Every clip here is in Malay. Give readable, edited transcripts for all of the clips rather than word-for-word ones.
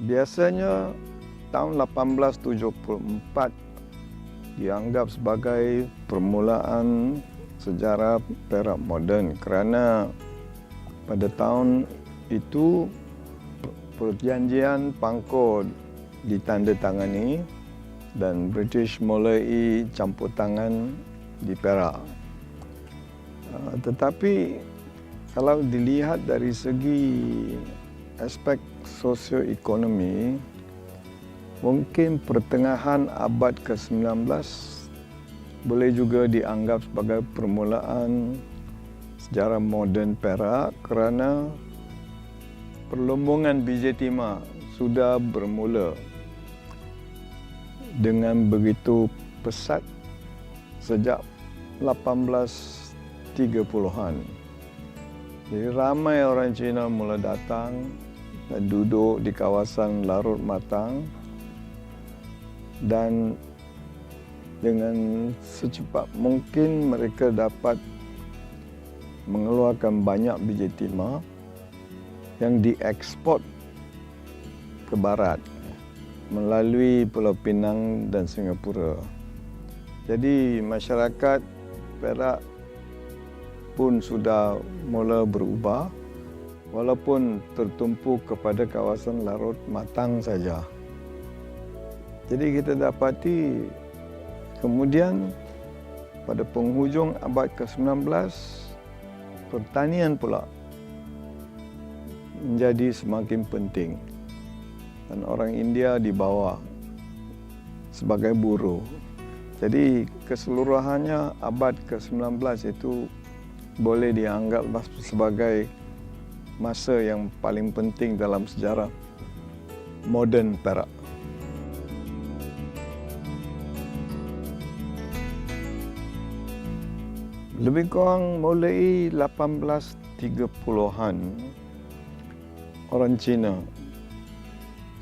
Biasanya tahun 1874 dianggap sebagai permulaan sejarah perak moden kerana pada tahun itu perjanjian Pangkor ditandatangani dan British mulai campur tangan di Perak. Tetapi kalau dilihat dari segi aspek sosioekonomi, mungkin pertengahan abad ke-19 boleh juga dianggap sebagai permulaan sejarah moden Perak kerana perlombongan biji timah sudah bermula dengan begitu pesat sejak 1830-an. Jadi ramai orang Cina mula datang dan duduk di kawasan Larut Matang dan dengan secepat mungkin mereka dapat mengeluarkan banyak biji timah yang diekspor ke barat melalui Pulau Pinang dan Singapura. Jadi masyarakat Perak pun sudah mula berubah walaupun tertumpu kepada kawasan Larut Matang saja. Jadi kita dapati kemudian pada penghujung abad ke-19 pertanian pula menjadi semakin penting dan orang India dibawa sebagai buruh. Jadi keseluruhannya abad ke-19 itu boleh dianggap sebagai masa yang paling penting dalam sejarah moden Perak. Lebih kurang mulai 1830-an orang Cina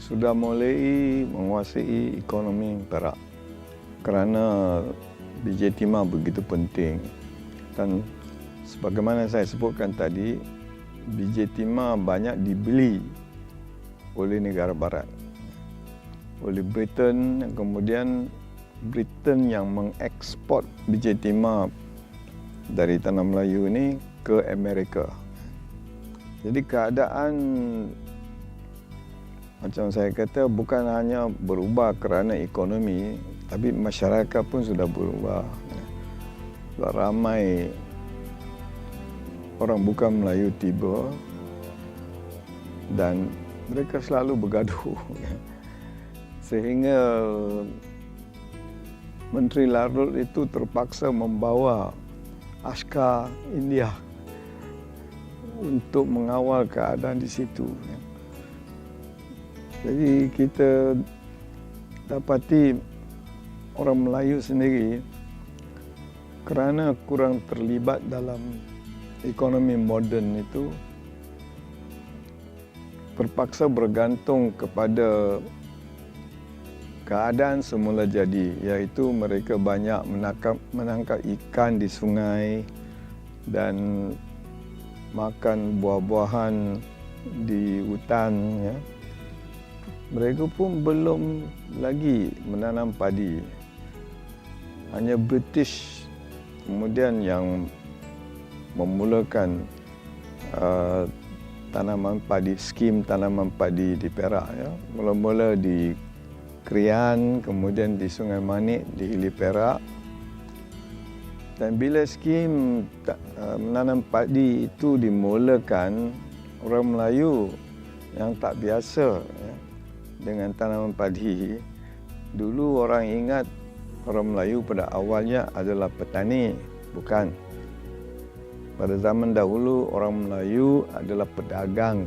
sudah mulai menguasai ekonomi Perak kerana biji timah begitu penting. Dan sebagaimana saya sebutkan tadi, biji timah banyak dibeli oleh negara barat, oleh Britain, dan kemudian Britain yang mengekspor biji timah dari tanah Melayu ini ke Amerika. Jadi keadaan macam saya kata bukan hanya berubah kerana ekonomi, tapi masyarakat pun sudah berubah. Ramai orang bukan Melayu tiba dan mereka selalu bergaduh. Sehingga Menteri Larut itu terpaksa membawa askar India untuk mengawal keadaan di situ. Jadi kita dapati orang Melayu sendiri kerana kurang terlibat dalam ekonomi moden itu terpaksa bergantung kepada keadaan semula jadi, iaitu mereka banyak menangkap ikan di sungai dan makan buah-buahan di hutan. Ya. Mereka pun belum lagi menanam padi. Hanya British kemudian yang memulakan tanaman padi, skim tanaman padi di Perak. Ya. Mula-mula di Krian, kemudian di Sungai Manik, di Hili Perak. Dan bila skim menanam padi itu dimulakan, orang Melayu yang tak biasa ya, dengan tanaman padi, dulu orang ingat orang Melayu pada awalnya adalah petani, bukan. Pada zaman dahulu orang Melayu adalah pedagang.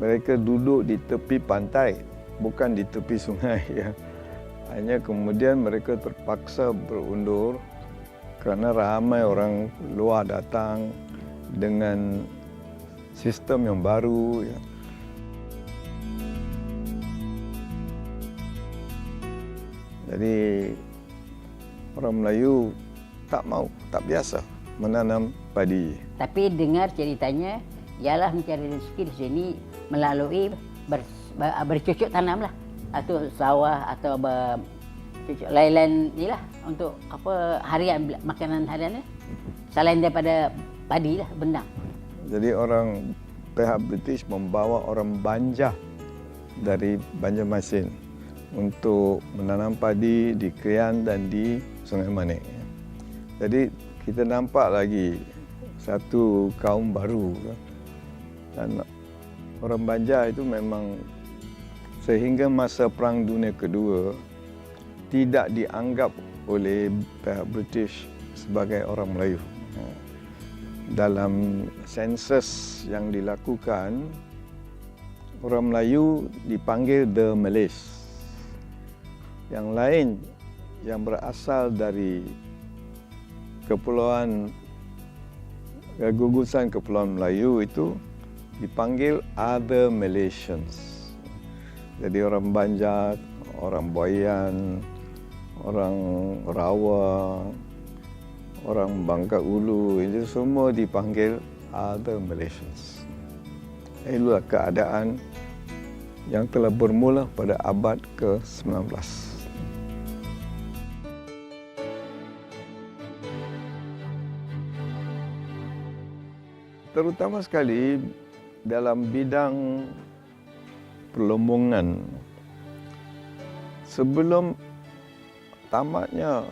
Mereka duduk di tepi pantai, bukan di tepi sungai. Ya. Hanya kemudian mereka terpaksa berundur kerana ramai orang luar datang dengan sistem yang baru. Ya. Jadi orang Melayu tak mau, tak biasa menanam padi. Tapi dengar ceritanya, ialah mencari rezeki di sini melalui bercucuk tanam lah, atau sawah atau cucuk lain-lain ni lah untuk apa harian, makanan harian ni selain daripada padi lah, bendang. Jadi orang pihak British membawa orang Banjar dari Banjarmasin untuk menanam padi di Krian dan di Sungai Manik. Jadi kita nampak lagi satu kaum baru, dan orang Banjar itu memang sehingga masa Perang Dunia Kedua tidak dianggap oleh pihak British sebagai orang Melayu. Dalam sensus yang dilakukan, orang Melayu dipanggil The Malays. Yang lain yang berasal dari gugusan Kepulauan Melayu itu dipanggil Other Malaysians. Jadi orang Banjar, orang Boyan, orang Rawa, orang Bangka Ulu, itu semua dipanggil Other Malaysians. Itulah keadaan yang telah bermula pada abad ke-19. Terutama sekali dalam bidang perlombongan. Sebelum tamatnya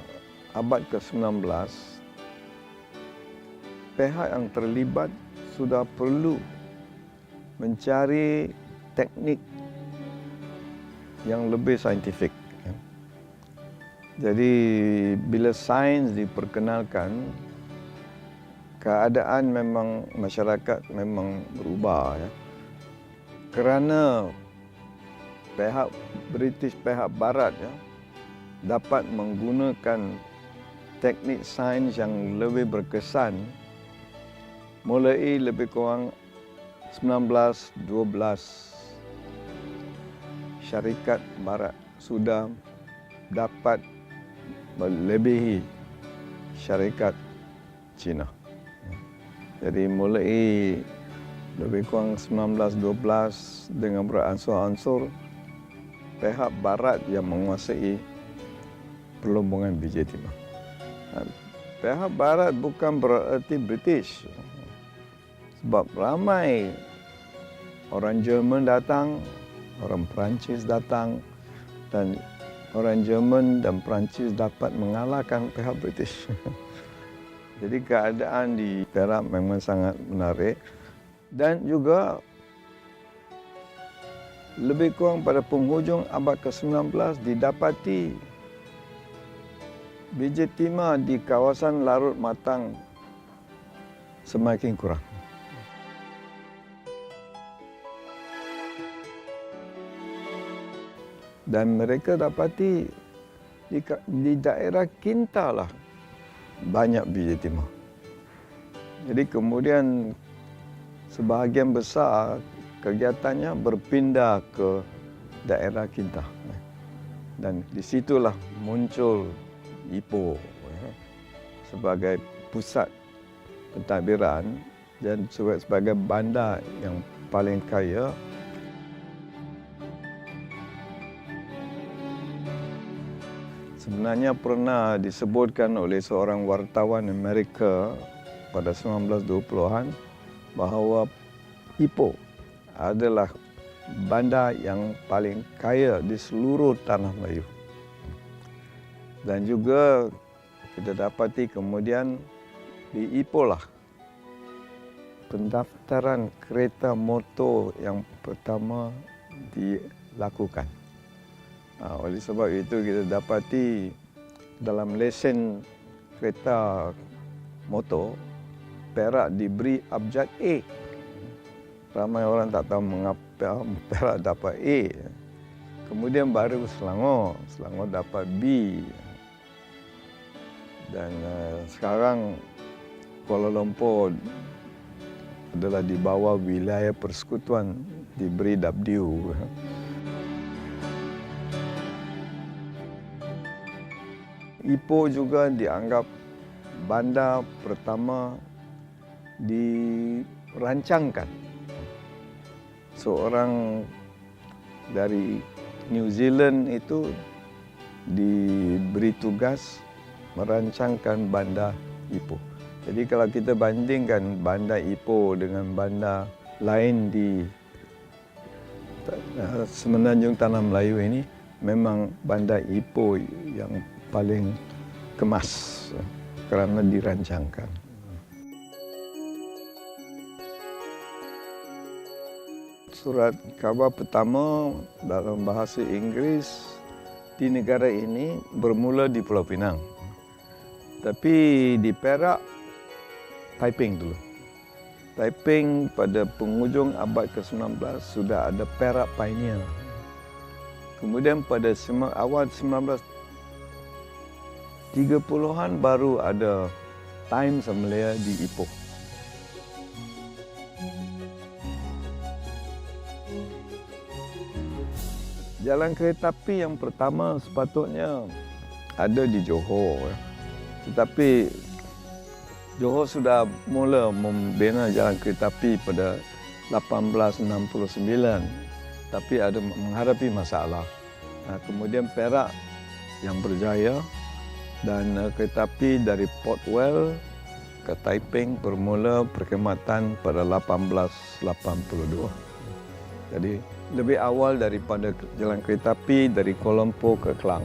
abad ke-19, pihak yang terlibat sudah perlu mencari teknik yang lebih saintifik. Jadi bila sains diperkenalkan, keadaan memang masyarakat memang berubah, ya. Kerana pihak British, pihak Barat, ya, dapat menggunakan teknik sains yang lebih berkesan mulai lebih kurang 1912. Syarikat Barat sudah dapat melebihi syarikat Cina. Jadi mulai lebih kurang 1912 dengan beransur-ansur pihak Barat yang menguasai perlombongan biji timah. Pihak Barat bukan bererti British. Sebab ramai orang Jerman datang, orang Perancis datang, dan orang Jerman dan Perancis dapat mengalahkan pihak British. Jadi keadaan di Perak memang sangat menarik, dan juga lebih kurang pada penghujung abad ke-19 didapati biji timah di kawasan larut matang semakin kurang. Dan mereka dapati di daerah Kinta lah banyak biji timah. Jadi kemudian sebahagian besar kegiatannya berpindah ke daerah Kinta. Dan di situlah muncul Ipoh, ya, sebagai pusat pentadbiran dan sebagai bandar yang paling kaya. Sebenarnya pernah disebutkan oleh seorang wartawan Amerika pada 1920-an bahawa Ipoh adalah bandar yang paling kaya di seluruh tanah Melayu. Dan juga kita dapati kemudian di Ipoh lah pendaftaran kereta motor yang pertama dilakukan. Oleh sebab itu kita dapati dalam lesen kereta motor, Perak diberi abjad A. Ramai orang tak tahu mengapa Perak dapat A. Kemudian baru Selangor dapat B. Dan sekarang Kuala Lumpur adalah di bawah wilayah persekutuan, diberi W. Ipoh juga dianggap bandar pertama dirancangkan. Seorang dari New Zealand itu diberi tugas merancangkan bandar Ipoh. Jadi kalau kita bandingkan bandar Ipoh dengan bandar lain di Semenanjung Tanah Melayu ini, memang bandar Ipoh yang paling kemas kerana dirancangkan. Surat khabar pertama dalam bahasa Inggeris di negara ini bermula di Pulau Pinang. Tapi di Perak, Taiping dulu. Taiping pada penghujung abad ke-19 sudah ada Perak Pioneer. Kemudian pada awal 1930-an baru ada Times of Malaya di Ipoh. Jalan kereta api yang pertama sepatutnya ada di Johor. Tetapi Johor sudah mula membina jalan kereta api pada 1869. Tapi ada menghadapi masalah. Kemudian Perak yang berjaya dan kereta api dari Port Well ke Taiping bermula perkhidmatan pada 1882. Jadi lebih awal daripada jalan kereta api dari Kuala Lumpur ke Klang.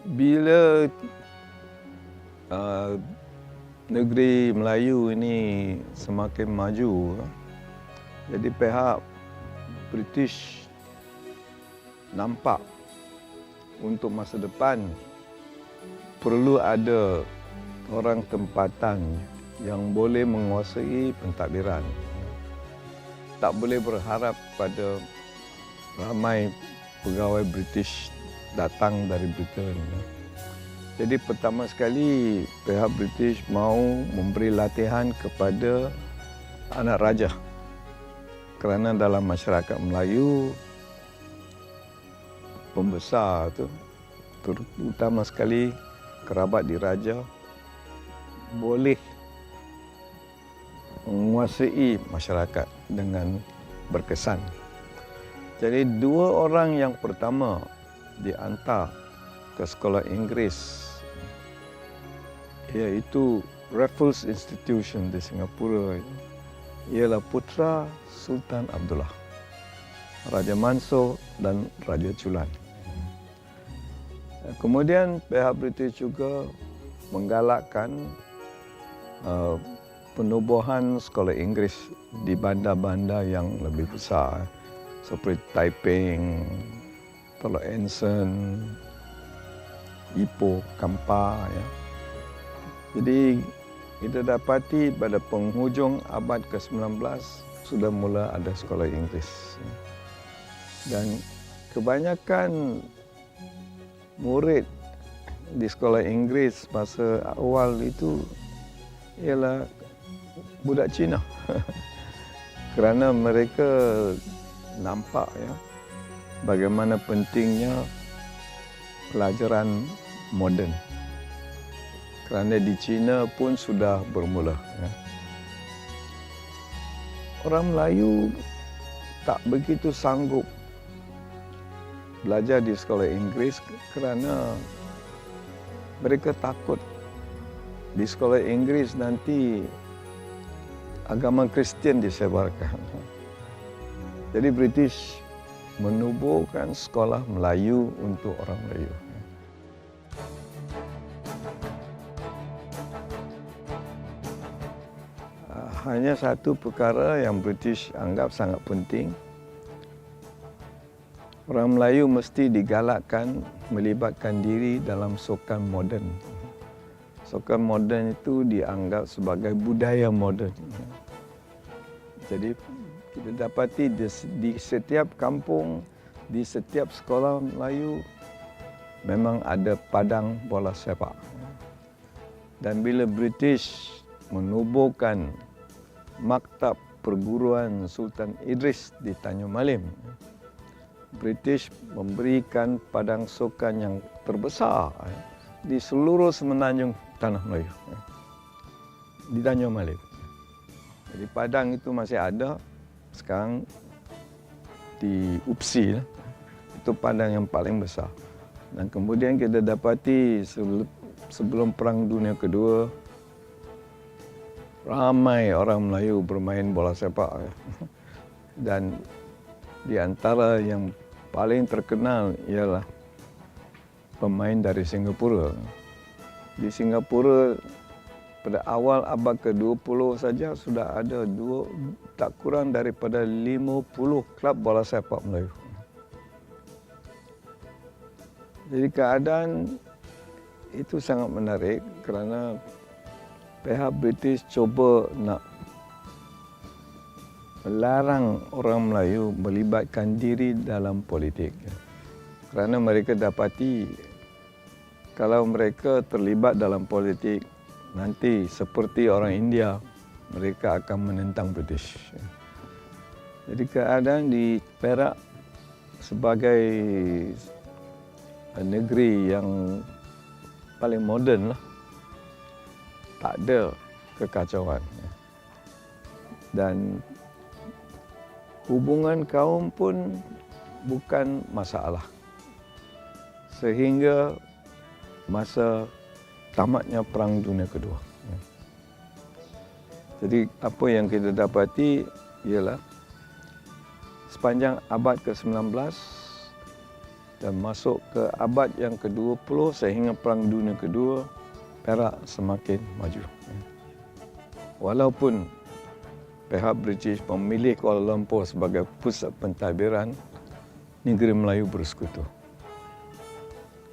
Bila negeri Melayu ini semakin maju, jadi pihak British nampak untuk masa depan perlu ada orang tempatan yang boleh menguasai pentadbiran. Tak boleh berharap pada ramai pegawai British datang dari Britain. Jadi pertama sekali pihak British mahu memberi latihan kepada anak raja. Kerana dalam masyarakat Melayu, pembesar tu, terutama sekali kerabat diraja, boleh menguasai masyarakat dengan berkesan. Jadi dua orang yang pertama dihantar ke sekolah Inggeris, iaitu Raffles Institution di Singapura, ialah putra Sultan Abdullah, Raja Mansur dan Raja Chulan. Kemudian pihak British juga menggalakkan penubuhan sekolah Inggeris di bandar-bandar yang lebih besar seperti Taiping, Teluk Anson, Ipoh, Kampar. Ya. Jadi kita dapati pada penghujung abad ke-19 sudah mula ada sekolah Inggeris. Dan kebanyakan murid di sekolah Inggeris masa awal itu ialah budak Cina. Kerana mereka nampak ya bagaimana pentingnya pelajaran moden. Kerana di China pun sudah bermula. Ya. Orang Melayu tak begitu sanggup belajar di sekolah Inggeris kerana mereka takut di sekolah Inggeris nanti agama Kristian disebarkan. Jadi British menubuhkan sekolah Melayu untuk orang Melayu. Hanya satu perkara yang British anggap sangat penting. Orang Melayu mesti digalakkan melibatkan diri dalam sukan moden. Sukan moden itu dianggap sebagai budaya moden. Jadi kita dapati di setiap kampung, di setiap sekolah Melayu memang ada padang bola sepak. Dan bila British menubuhkan maktab perguruan Sultan Idris di Tanjung Malim, British memberikan padang sukan yang terbesar di seluruh semenanjung Tanah Melayu di Tanjung Malim. Jadi Padang itu masih ada, sekarang di UPSI lah. Itu Padang yang paling besar. Dan kemudian kita dapati sebelum Perang Dunia Kedua, ramai orang Melayu bermain bola sepak. Dan di antara yang paling terkenal ialah pemain dari Singapura. Di Singapura pada awal abad ke-20 saja sudah ada tak kurang daripada 50 klub bola sepak Melayu. Jadi keadaan itu sangat menarik kerana pihak British cuba nak melarang orang Melayu melibatkan diri dalam politik. Kerana mereka dapati kalau mereka terlibat dalam politik, nanti seperti orang India, mereka akan menentang British. Jadi keadaan di Perak sebagai negeri yang paling moden lah, tak ada kekacauan. Dan hubungan kaum pun bukan masalah. Sehingga masa tamatnya Perang Dunia Kedua. Jadi apa yang kita dapati ialah sepanjang abad ke-19 dan masuk ke abad yang ke-20 sehingga Perang Dunia Kedua, Perak semakin maju. Walaupun pihak British memilih Kuala Lumpur sebagai pusat pentadbiran, negeri Melayu bersekutu.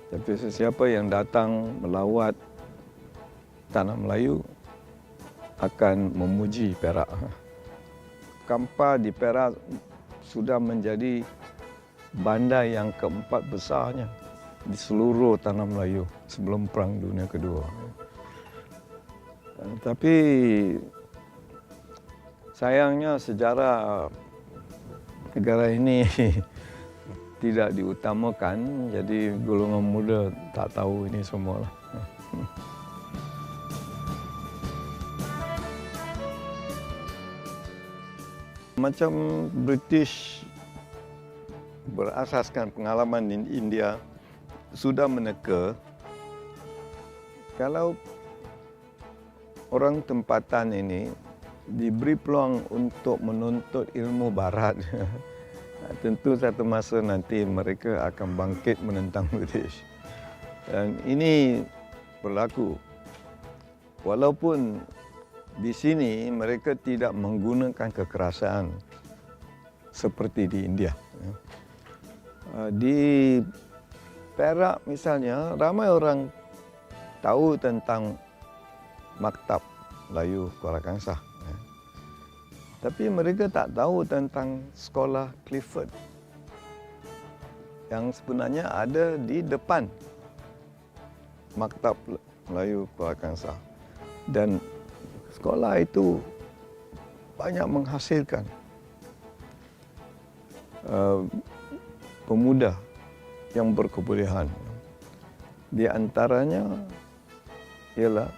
Tapi sesiapa yang datang melawat tanah Melayu akan memuji Perak. Kampar di Perak sudah menjadi bandar yang keempat besarnya di seluruh tanah Melayu sebelum Perang Dunia Kedua. Tapi sayangnya sejarah negara ini tidak diutamakan, jadi golongan muda tak tahu ini semualah. Macam British berasaskan pengalaman di India sudah meneka, kalau orang tempatan ini diberi peluang untuk menuntut ilmu barat, tentu satu masa nanti mereka akan bangkit menentang British. Dan ini berlaku. Walaupun di sini mereka tidak menggunakan kekerasan seperti di India. Di Perak misalnya, ramai orang tahu tentang Maktab Melayu Kuala Kangsar. Tapi mereka tak tahu tentang sekolah Clifford yang sebenarnya ada di depan Maktab Melayu Kuala Kangsar. Dan sekolah itu banyak menghasilkan pemuda yang berkebolehan. Di antaranya ialah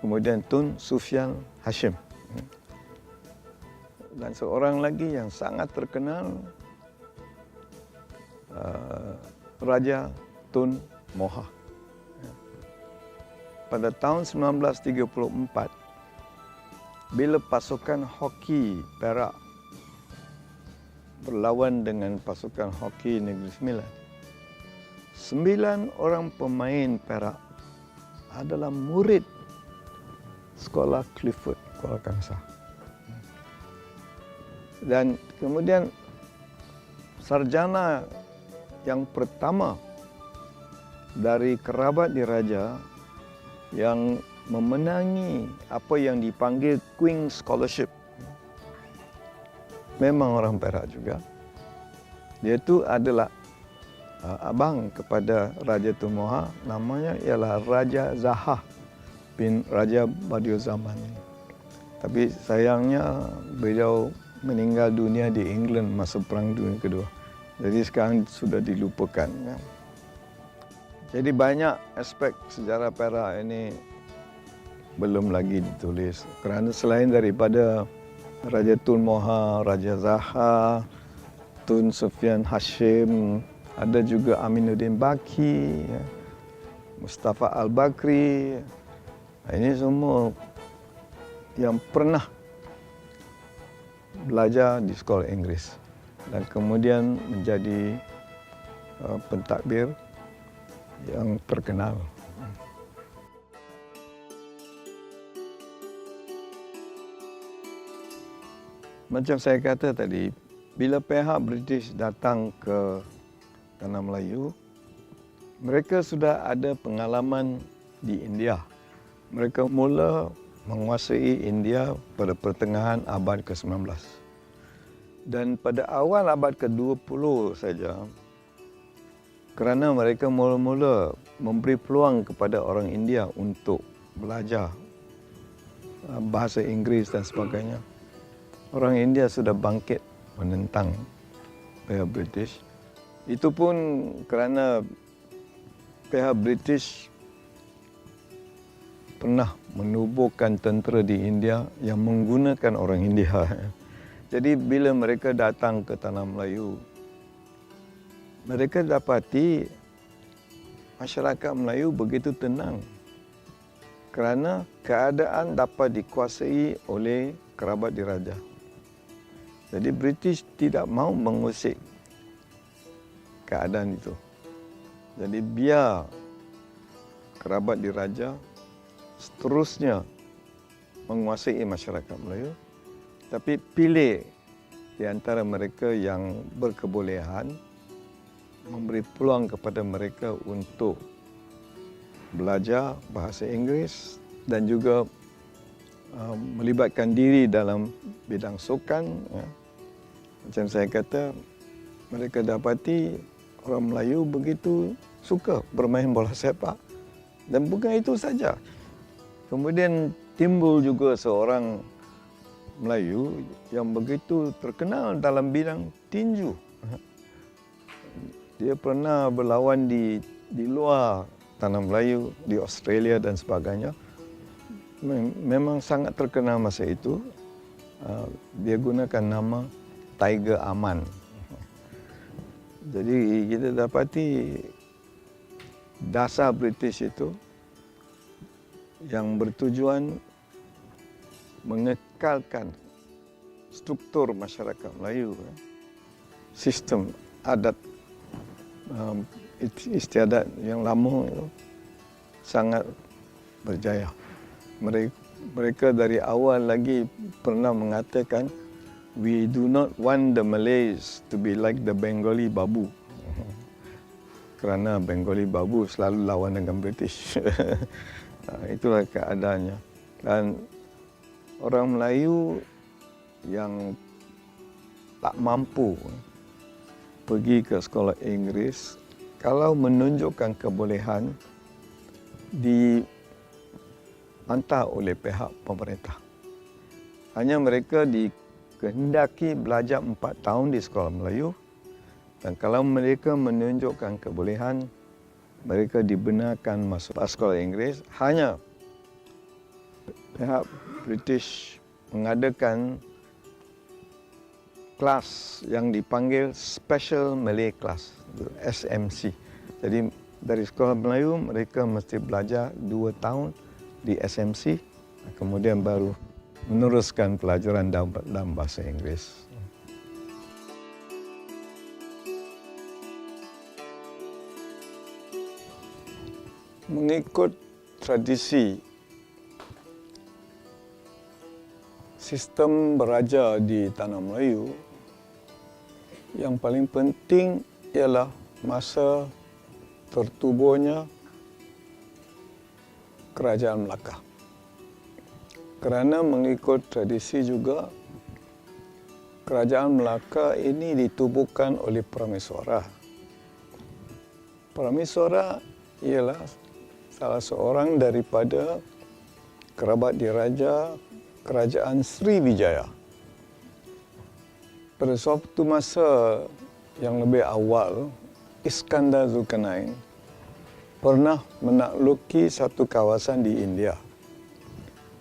kemudian Tun Sufyan Hashim. Dan seorang lagi yang sangat terkenal, Raja Tun Moha. Pada tahun 1934, bila pasukan hoki Perak berlawan dengan pasukan hoki Negeri Sembilan, 9 orang pemain Perak adalah murid sekolah Clifford Kuala Kangsar. Dan kemudian sarjana yang pertama dari kerabat diraja yang memenangi apa yang dipanggil Queen Scholarship memang orang Perak juga. Dia itu adalah abang kepada Raja Tun Moha, namanya ialah Raja Zahar bin Raja Badiuzzzaman. Tapi sayangnya beliau meninggal dunia di England masa Perang Dunia Kedua. Jadi sekarang sudah dilupakan. Jadi banyak aspek sejarah Perak ini belum lagi ditulis. Kerana selain daripada Raja Tun Moha, Raja Zaha, Tun Sufyan Hashim, ada juga Aminuddin Baki, Mustafa Al-Bakri. Ini semua yang pernah belajar di sekolah Inggeris dan kemudian menjadi pentadbir yang terkenal. Macam saya kata tadi, bila pihak British datang ke Tanah Melayu, mereka sudah ada pengalaman di India. Mereka mula menguasai India pada pertengahan abad ke-19. Dan pada awal abad ke-20 saja, kerana mereka mula-mula memberi peluang kepada orang India untuk belajar bahasa Inggeris dan sebagainya, orang India sudah bangkit menentang pihak British. Itu pun kerana pihak British pernah menubuhkan tentera di India yang menggunakan orang India. Jadi bila mereka datang ke Tanah Melayu, mereka dapati masyarakat Melayu begitu tenang kerana keadaan dapat dikuasai oleh kerabat diraja. Jadi British tidak mahu mengusik keadaan itu. Jadi biar kerabat diraja seterusnya menguasai masyarakat Melayu, tapi pilih di antara mereka yang berkebolehan, memberi peluang kepada mereka untuk belajar bahasa Inggeris dan juga melibatkan diri dalam bidang sukan. Macam saya kata, mereka dapati orang Melayu begitu suka bermain bola sepak. Dan bukan itu saja. Kemudian timbul juga seorang Melayu yang begitu terkenal dalam bidang tinju. Dia pernah berlawan di luar Tanah Melayu, di Australia dan sebagainya. Memang sangat terkenal masa itu. Dia gunakan nama Tiger Aman. Jadi kita dapati dasar British itu yang bertujuan mengekalkan struktur masyarakat Melayu, sistem adat istiadat yang lama itu sangat berjaya. Mereka dari awal lagi pernah mengatakan, we do not want the Malays to be like the Bengali Babu. Kerana Bengali Babu selalu lawan dengan British. Itulah keadaannya. Dan orang Melayu yang tak mampu pergi ke sekolah Inggeris, kalau menunjukkan kebolehan, dihantar oleh pihak pemerintah. Hanya mereka dikehendaki belajar 4 tahun di sekolah Melayu, dan kalau mereka menunjukkan kebolehan, mereka dibenarkan masuk sekolah Inggeris. Hanya pihak British mengadakan kelas yang dipanggil Special Malay Class, SMC. Jadi dari sekolah Melayu mereka mesti belajar 2 tahun di SMC, kemudian baru meneruskan pelajaran dalam bahasa Inggeris. Mengikut tradisi sistem beraja di Tanah Melayu, yang paling penting ialah masa tertubuhnya Kerajaan Melaka. Kerana mengikut tradisi juga, Kerajaan Melaka ini ditubuhkan oleh Paramiswara. Paramiswara ialah salah seorang daripada kerabat diraja Kerajaan Sriwijaya. Pada suatu masa yang lebih awal, Iskandar Zulkarnain pernah menakluki satu kawasan di India.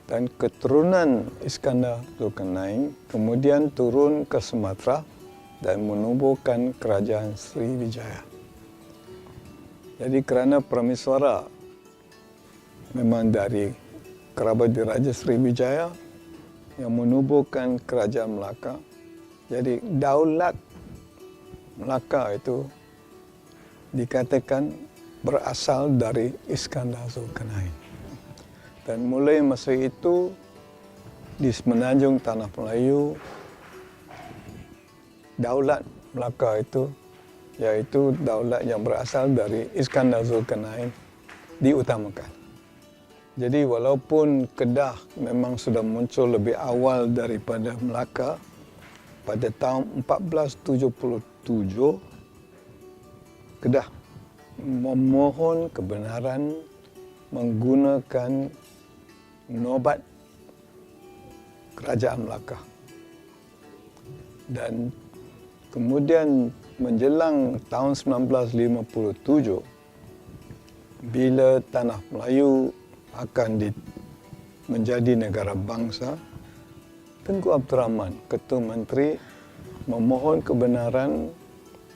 dan keturunan Iskandar Zulkarnain kemudian turun ke Sumatera dan menubuhkan kerajaan Sriwijaya. Jadi kerana Parmeswara memang dari kerabat diraja Sriwijaya yang menubuhkan kerajaan Melaka, jadi daulat Melaka itu dikatakan berasal dari Iskandar Zulkarnain. Dan mulai masa itu di semenanjung Tanah Melayu, daulat Melaka itu, iaitu daulat yang berasal dari Iskandar Zulkarnain, diutamakan. Jadi walaupun Kedah memang sudah muncul lebih awal daripada Melaka, pada tahun 1477, Kedah memohon kebenaran menggunakan nobat kerajaan Melaka. Dan kemudian menjelang tahun 1957, bila Tanah Melayu akan menjadi negara bangsa, Tengku Abdul Rahman, Ketua Menteri, memohon kebenaran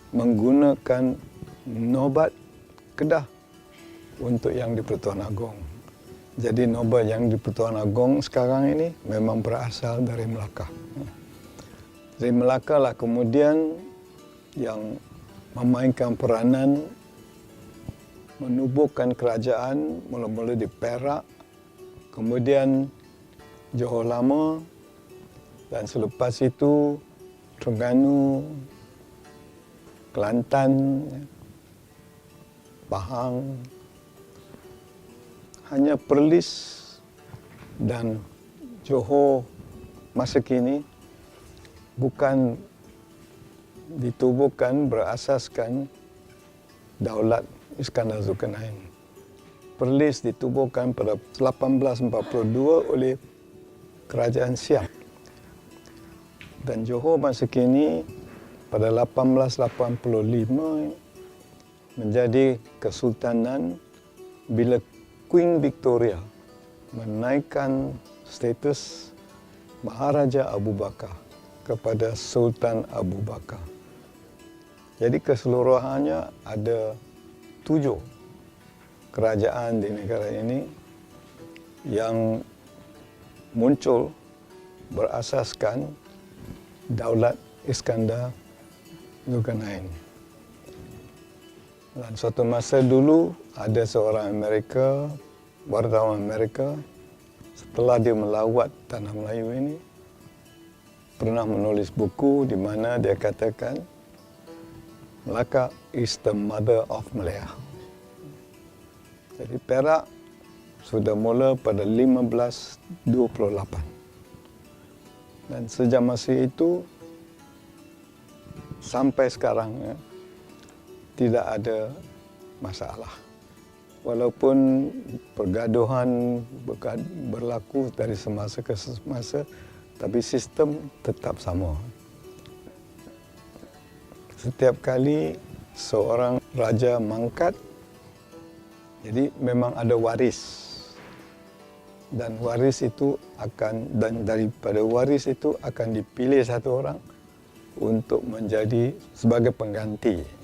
menggunakan nobat Kedah untuk yang di Pertuan Agong. Jadi nobat yang di Pertuan Agong sekarang ini memang berasal dari Melaka. Dari Melaka lah kemudian yang memainkan peranan menubuhkan kerajaan mula-mula di Perak, kemudian Johor Lama, dan selepas itu Terengganu, Kelantan, Pahang. Hanya Perlis dan Johor masa kini bukan ditubuhkan berasaskan daulat Iskandar Zulkarnain. Perlis ditubuhkan pada 1842 oleh Kerajaan Siam. Dan Johor masa kini pada 1885 menjadi kesultanan bila Queen Victoria menaikkan status Maharaja Abu Bakar kepada Sultan Abu Bakar. Jadi keseluruhannya ada 7 kerajaan di negara ini yang muncul berasaskan daulat Iskandar Zulkarnain. Dan suatu masa dulu ada seorang wartawan Amerika, setelah dia melawat Tanah Melayu ini, pernah menulis buku di mana dia katakan Melaka is the mother of Malaya. Jadi Perak sudah mula pada 1528. Dan sejak masa itu sampai sekarang tidak ada masalah. Walaupun pergaduhan berlaku dari semasa ke semasa, tapi sistem tetap sama. Setiap kali seorang raja mangkat, jadi memang ada waris. Dan waris itu dan daripada waris itu akan dipilih satu orang untuk menjadi sebagai pengganti.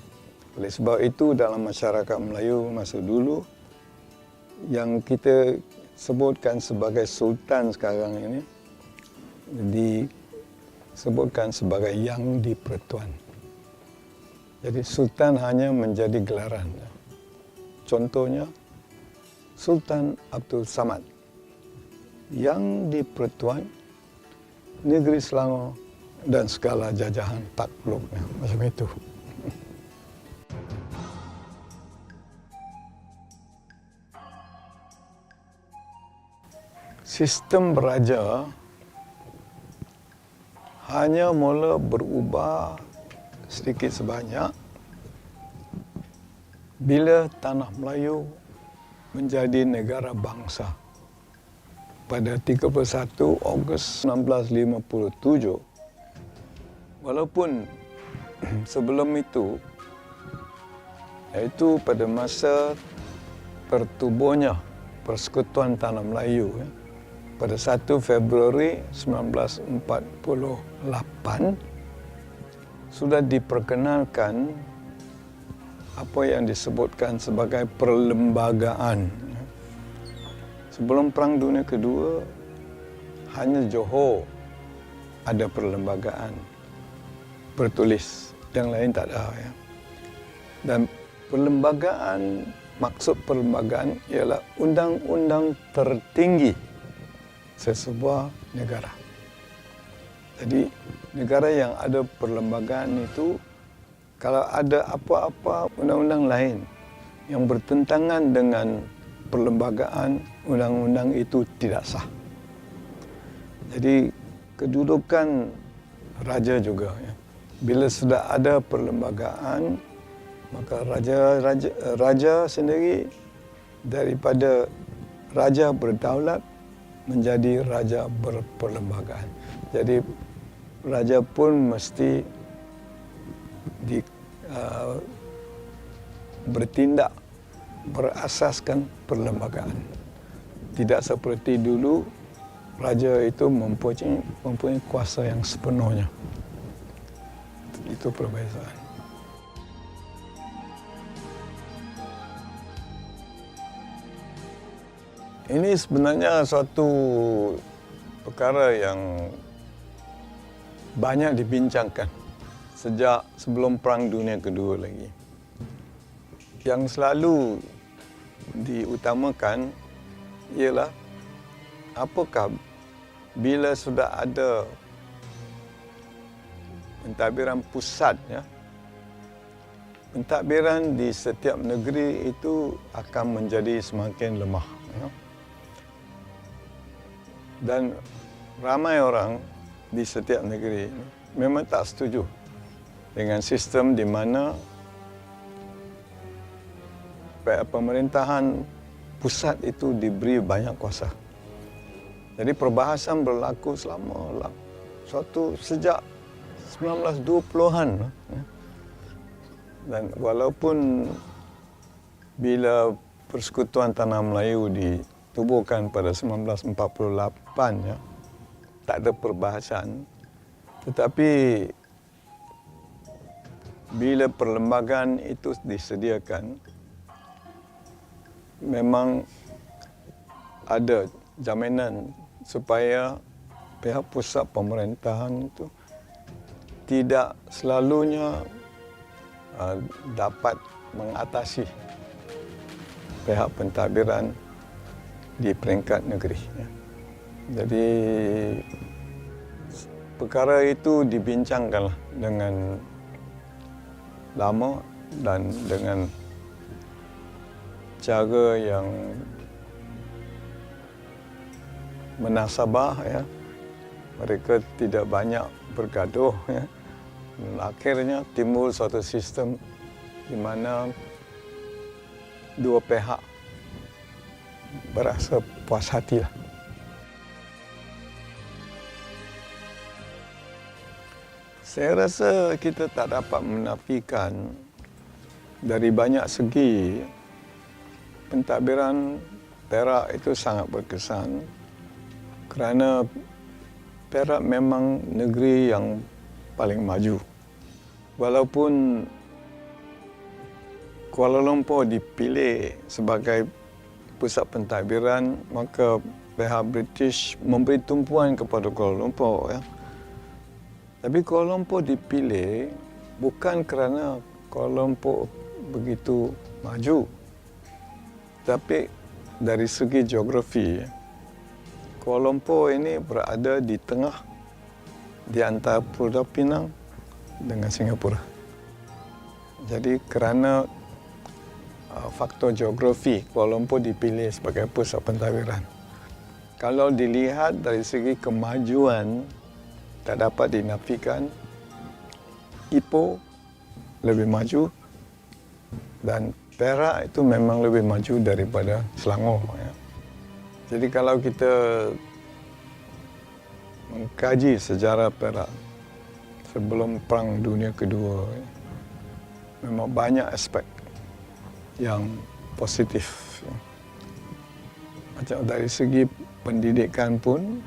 Oleh sebab itu dalam masyarakat Melayu masa dulu yang kita sebutkan sebagai sultan sekarang ini disebutkan sebagai Yang di-Pertuan. Jadi sultan hanya menjadi gelaran. Contohnya Sultan Abdul Samad, Yang di-Pertuan Negeri Selangor dan segala jajahan takluknya, macam itu. Sistem beraja hanya mula berubah sedikit sebanyak bila Tanah Melayu menjadi negara bangsa pada 31 Ogos 1957. Walaupun sebelum itu, iaitu pada masa tertubuhnya Persekutuan Tanah Melayu, pada 1 Februari 1948 sudah diperkenalkan apa yang disebutkan sebagai perlembagaan. Sebelum Perang Dunia Kedua, hanya Johor ada perlembagaan bertulis, yang lain tak ada. Ya. Dan perlembagaan, maksud perlembagaan ialah undang-undang tertinggi sesebuah negara. Jadi negara yang ada perlembagaan itu, kalau ada apa-apa undang-undang lain yang bertentangan dengan perlembagaan, undang-undang itu tidak sah. Jadi kedudukan raja juga. Ya. Bila sudah ada perlembagaan, maka raja sendiri daripada raja berdaulat menjadi raja berperlembagaan. Jadi raja pun mesti bertindak berasaskan perlembagaan. Tidak seperti dulu raja itu mempunyai kuasa yang sepenuhnya. Itu perbezaan. Ini sebenarnya suatu perkara yang banyak dibincangkan sejak sebelum Perang Dunia Kedua lagi. Yang selalu diutamakan ialah apakah bila sudah ada pentadbiran pusat, ya, pentadbiran di setiap negeri itu akan menjadi semakin lemah. Ya. Dan ramai orang di setiap negeri memang tak setuju dengan sistem di mana pemerintahan pusat itu diberi banyak kuasa. Jadi perbahasan berlaku selama sejak 1920-an. Dan walaupun bila Persekutuan Tanah Melayu ditubuhkan pada 1948, ya, tak ada perbahasan. Tetapi bila perlembagaan itu disediakan, memang ada jaminan supaya pihak pusat pemerintahan itu tidak selalunya dapat mengatasi pihak pentadbiran di peringkat negeri. Ya. Jadi perkara itu dibincangkanlah dengan lama dan dengan cara yang menasabah, ya. Mereka tidak banyak bergaduh, ya. Dan akhirnya timbul suatu sistem di mana dua pihak berasa puas hatilah. Saya rasa kita tak dapat menafikan dari banyak segi pentadbiran Perak itu sangat berkesan kerana Perak memang negeri yang paling maju. Walaupun Kuala Lumpur dipilih sebagai pusat pentadbiran, maka pihak British memberi tumpuan kepada Kuala Lumpur. Ya. Tapi Kuala Lumpur dipilih bukan kerana Kuala Lumpur begitu maju, tapi dari segi geografi. Kuala Lumpur ini berada di tengah di antara Pulau Pinang dengan Singapura. Jadi kerana faktor geografi, Kuala Lumpur dipilih sebagai pusat pentadbiran. Kalau dilihat dari segi kemajuan, tak dapat dinafikan Ipoh lebih maju dan Perak itu memang lebih maju daripada Selangor. Ya. Jadi kalau kita mengkaji sejarah Perak sebelum Perang Dunia Kedua, memang banyak aspek yang positif. Macam dari segi pendidikan pun,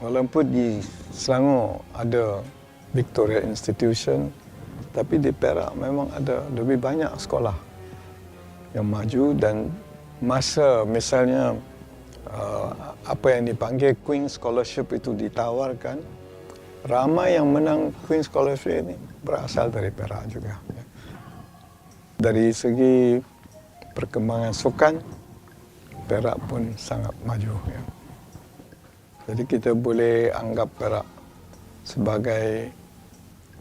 walaupun di Selangor ada Victoria Institution, tapi di Perak memang ada lebih banyak sekolah yang maju. Dan masa misalnya apa yang dipanggil Queen Scholarship itu ditawarkan, ramai yang menang Queen Scholarship ini berasal dari Perak juga. Dari segi perkembangan sukan, Perak pun sangat maju. Jadi kita boleh anggap Perak sebagai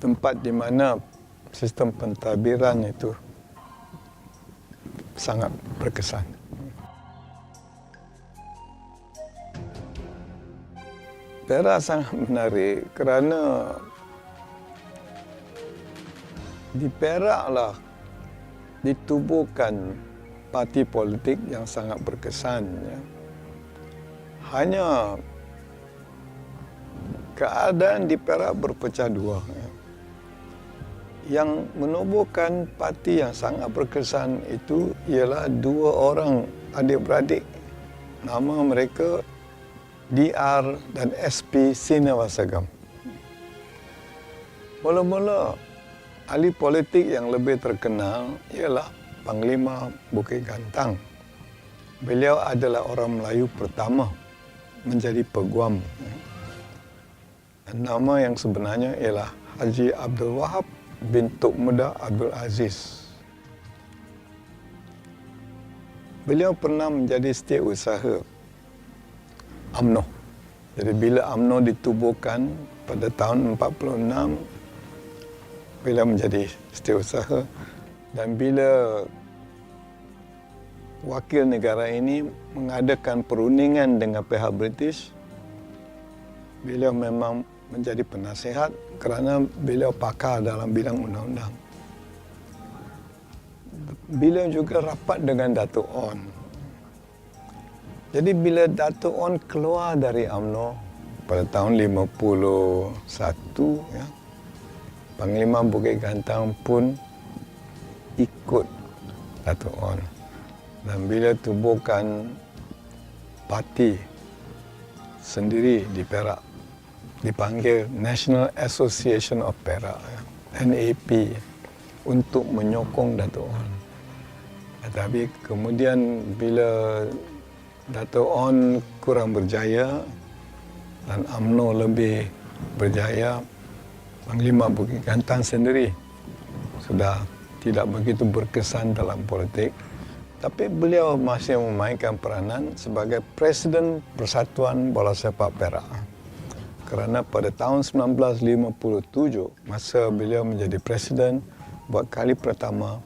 tempat di mana sistem pentadbiran itu sangat berkesan. Perak sangat menarik kerana di Peraklah ditubuhkan parti politik yang sangat berkesan. Hanya keadaan di Perak berpecah dua. Yang menubuhkan parti yang sangat berkesan itu ialah dua orang adik-beradik. Nama mereka DR dan SP Srinivasagam. Mula-mula ahli politik yang lebih terkenal ialah Panglima Bukit Gantang. Beliau adalah orang Melayu pertama menjadi peguam. Nama yang sebenarnya ialah Haji Abdul Wahab bin Tok Muda Abdul Aziz. Beliau pernah menjadi setiausaha UMNO. Jadi bila UMNO ditubuhkan pada tahun 46, beliau menjadi setiausaha. Dan bila wakil negara ini mengadakan perundingan dengan pihak British, beliau memang menjadi penasihat kerana beliau pakar dalam bidang undang-undang. Beliau juga rapat dengan Dato' On. Jadi bila Dato' On keluar dari UMNO pada tahun 51, Panglima Bukit Gantang pun ikut Dato' On. Dan bila tubuhkan parti sendiri di Perak, dipanggil National Association of Perak, NAP, untuk menyokong Dato' On. Tetapi kemudian bila Dato' On kurang berjaya dan UMNO lebih berjaya, Panglima Bukit Gantang sendiri sudah tidak begitu berkesan dalam politik, tapi beliau masih memainkan peranan sebagai Presiden Persatuan Bola Sepak Perak. Kerana pada tahun 1957, masa beliau menjadi presiden, buat kali pertama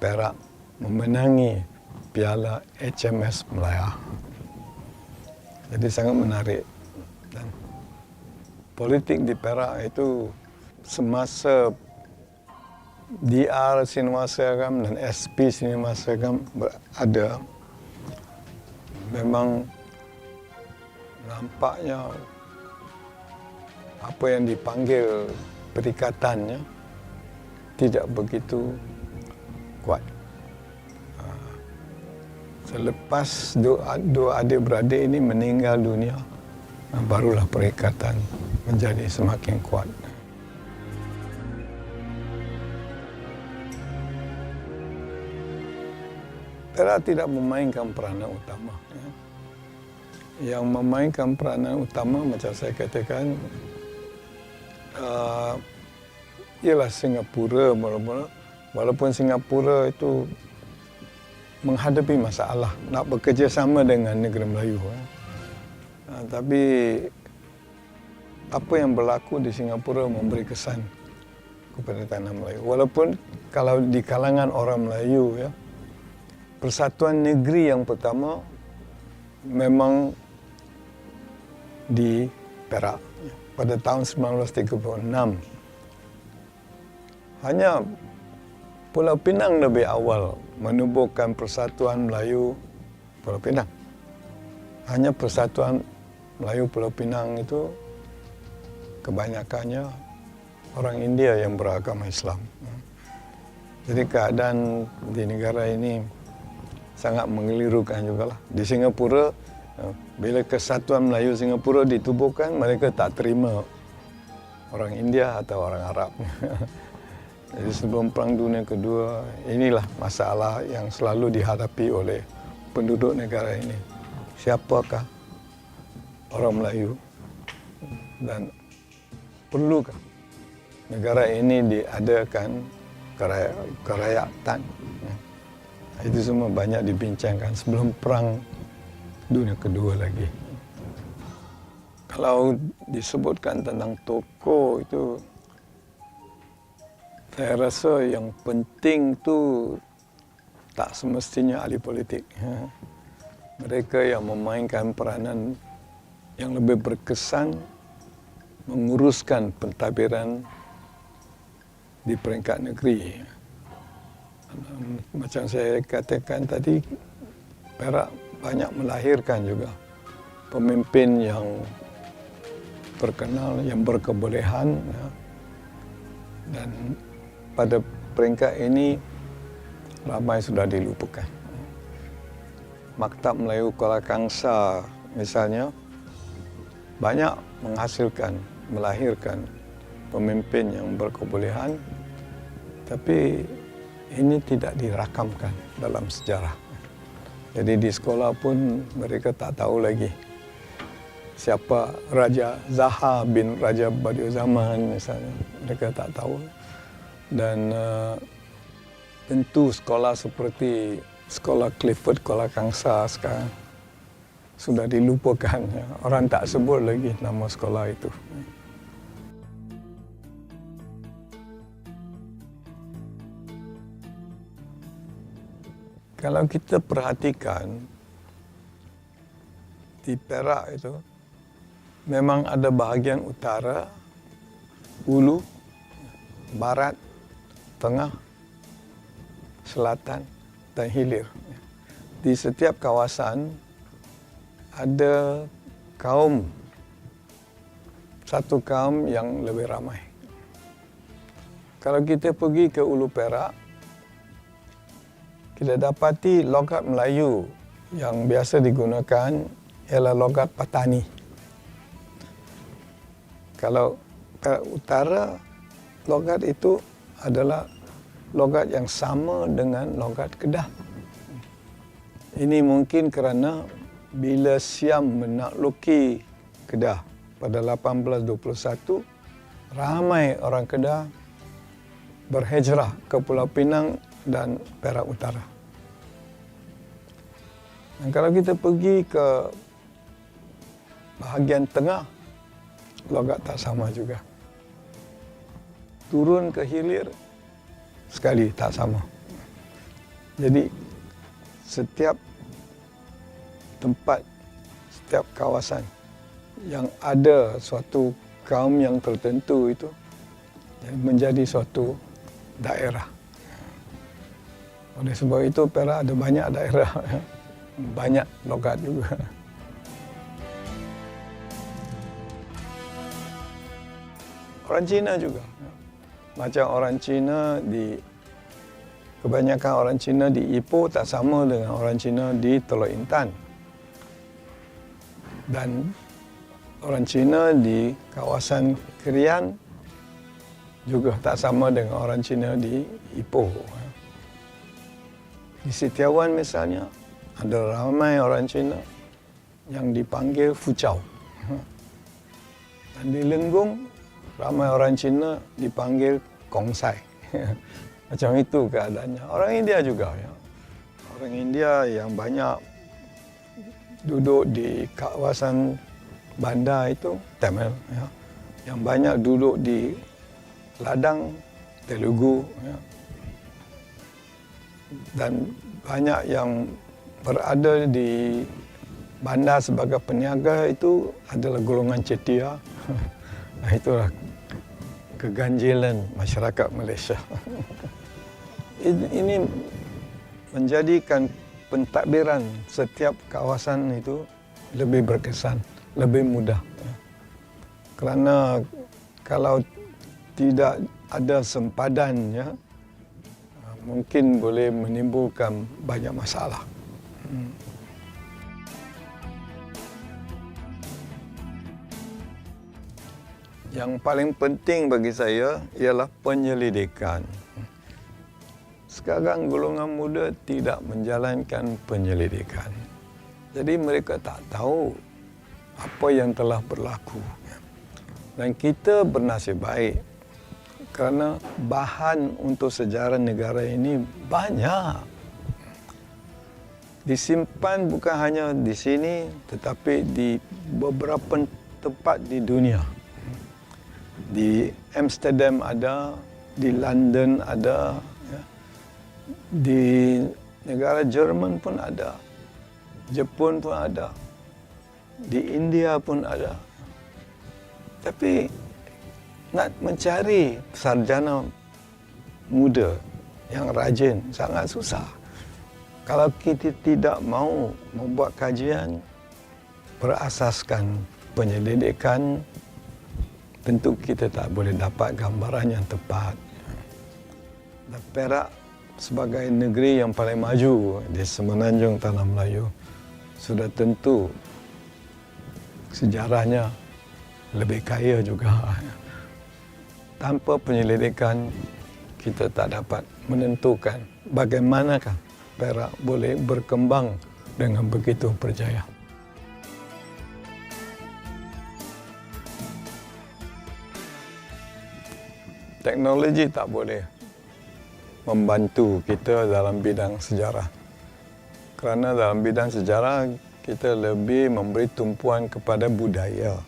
Perak memenangi Piala HMS Melaya. Jadi sangat menarik. Dan politik di Perak itu semasa DR Srinivasagam dan SP Srinivasagam berada, memang nampaknya apa yang dipanggil perikatannya tidak begitu kuat. Selepas dua adik-beradik ini meninggal dunia, barulah perikatan menjadi semakin kuat. Perak tidak memainkan peranan utama. Yang memainkan peranan utama, macam saya katakan, ialah Singapura mula-mula. Walaupun Singapura itu menghadapi masalah nak bekerjasama dengan negara Melayu. Tapi apa yang berlaku di Singapura memberi kesan kepada tanah Melayu. Walaupun kalau di kalangan orang Melayu, persatuan negeri yang pertama memang di Perak pada tahun 1936. Hanya Pulau Pinang lebih awal menubuhkan Persatuan Melayu Pulau Pinang. Hanya Persatuan Melayu Pulau Pinang itu kebanyakannya orang India yang beragama Islam. Jadi keadaan di negara ini sangat mengelirukan juga lah. Di Singapura Bila Kesatuan Melayu Singapura ditubuhkan, mereka tak terima orang India atau orang Arab. Jadi sebelum Perang Dunia Kedua, inilah masalah yang selalu dihadapi oleh penduduk negara ini. Siapakah orang Melayu dan perlukah negara ini diadakan kerakyatan? Itu semua banyak dibincangkan sebelum Perang Dunia Kedua lagi. Kalau disebutkan tentang tokoh itu, saya rasa yang penting tu tak semestinya ahli politik. Mereka yang memainkan peranan yang lebih berkesan menguruskan pentadbiran di peringkat negeri. Macam saya katakan tadi, Perak banyak melahirkan juga pemimpin yang terkenal, yang berkebolehan, ya. Dan pada peringkat ini ramai sudah dilupakan. Maktab Melayu Kuala Kangsar misalnya banyak melahirkan pemimpin yang berkebolehan, tapi ini tidak dirakamkan dalam sejarah. Jadi di sekolah pun mereka tak tahu lagi siapa Raja Zaha bin Raja Badiuzzzaman misalnya. Mereka tak tahu. Dan tentu sekolah seperti sekolah Clifford Kuala Kangsar sekarang sudah dilupakan. Orang tak sebut lagi nama sekolah itu. Kalau kita perhatikan di Perak itu memang ada bahagian utara, hulu, barat, tengah, selatan dan hilir. Di setiap kawasan ada satu kaum yang lebih ramai. Kalau kita pergi ke Ulu Perak, kita dapati logat Melayu yang biasa digunakan ialah logat Patani. Kalau Perak Utara, logat itu adalah logat yang sama dengan logat Kedah. Ini mungkin kerana bila Siam menakluki Kedah pada 1821, ramai orang Kedah berhijrah ke Pulau Pinang dan Perak Utara. Dan kalau kita pergi ke bahagian tengah, logat tak sama juga. Turun ke hilir, sekali tak sama. Jadi setiap tempat, setiap kawasan yang ada suatu kaum yang tertentu itu menjadi suatu daerah. Oleh sebab itu Perak ada banyak daerah, banyak logat juga. Orang Cina juga. Macam orang Cina kebanyakan orang Cina di Ipoh tak sama dengan orang Cina di Teluk Intan. Dan orang Cina di kawasan Krian juga tak sama dengan orang Cina di Ipoh. Di Setiawan misalnya, ada ramai orang Cina yang dipanggil Fuchao. Dan di Lenggong, ramai orang Cina dipanggil Kongsai. Macam itu keadaannya. Orang India juga. Ya. Orang India yang banyak duduk di kawasan bandar itu Tamil. Ya. Yang banyak duduk di ladang Telugu. Ya. Dan banyak yang berada di bandar sebagai peniaga itu adalah golongan Chettiar. Nah, itulah keganjilan masyarakat Malaysia. Ini menjadikan pentadbiran setiap kawasan itu lebih berkesan, lebih mudah. Kerana kalau tidak ada sempadan, ya, mungkin boleh menimbulkan banyak masalah. Yang paling penting bagi saya ialah penyelidikan. Sekarang golongan muda tidak menjalankan penyelidikan. Jadi mereka tak tahu apa yang telah berlaku. Dan kita bernasib baik kerana bahan untuk sejarah negara ini banyak. Disimpan bukan hanya di sini tetapi di beberapa tempat di dunia. Di Amsterdam ada, di London ada, ya. Di negara Jerman pun ada, Jepun pun ada, di India pun ada. Tapi nak mencari sarjana muda yang rajin sangat susah. Kalau kita tidak mau membuat kajian berasaskan penyelidikan, tentu kita tak boleh dapat gambaran yang tepat. Dan Perak sebagai negeri yang paling maju di semenanjung Tanah Melayu sudah tentu sejarahnya lebih kaya juga. Tanpa penyelidikan kita tak dapat menentukan bagaimanakah Perak boleh berkembang dengan begitu berjaya. Teknologi tak boleh membantu kita dalam bidang sejarah. Kerana dalam bidang sejarah kita lebih memberi tumpuan kepada budaya.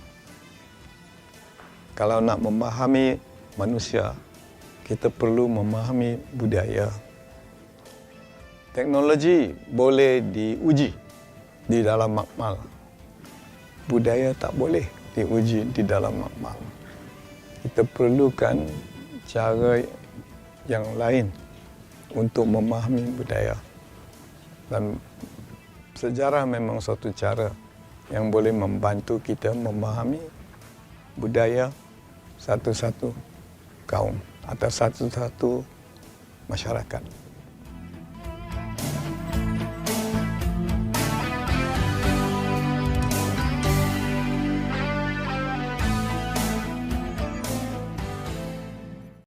Kalau nak memahami manusia, kita perlu memahami budaya. Teknologi boleh diuji di dalam makmal. Budaya tak boleh diuji di dalam makmal. Kita perlukan cara yang lain untuk memahami budaya. Dan sejarah memang suatu cara yang boleh membantu kita memahami budaya satu-satu kaum atau satu-satu masyarakat.